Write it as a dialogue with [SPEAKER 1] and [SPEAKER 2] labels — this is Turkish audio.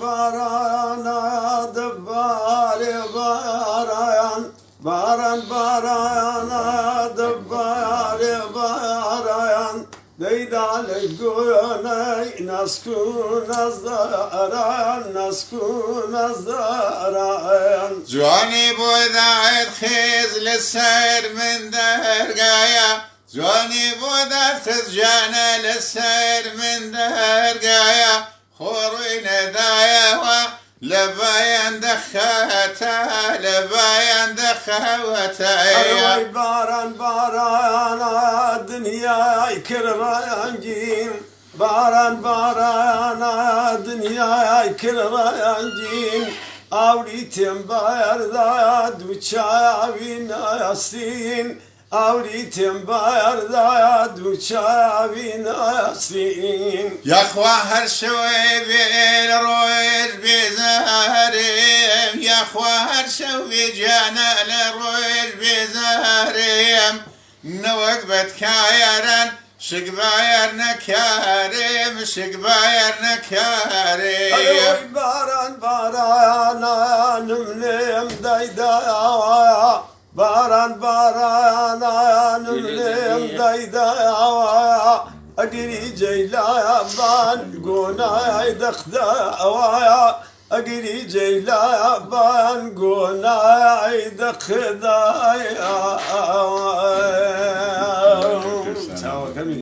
[SPEAKER 1] barana da bari barayan barana da bari barayan Deydal göney naskun azdaran naskun azdaran
[SPEAKER 2] جوانی بودت خیز لسر من درگایا جوانی بودت خیز جانه لسر من درگایا خوری ندایا و لباین دخاتا لباین دخاتا
[SPEAKER 1] Ay baran barana dünyayı kırrayancım Baran barana dünyayı kırrayancım Avritim bayarda duçavin ayasin Avritim bayarda duçavin ayasin
[SPEAKER 2] يخوى هرشوي بالروير بزهريم يخوى هرشوي جانا لروير بزهريم نوقبت كايران شقباير نكاريم شقباير نكاريم
[SPEAKER 1] Ay baran barana nümlem daydaya Baran barana nümlem daydaya Agiri ceylaya ban gunay dakhdaya Agiri ceylaya ban gunay dakhdaya Sağ ol.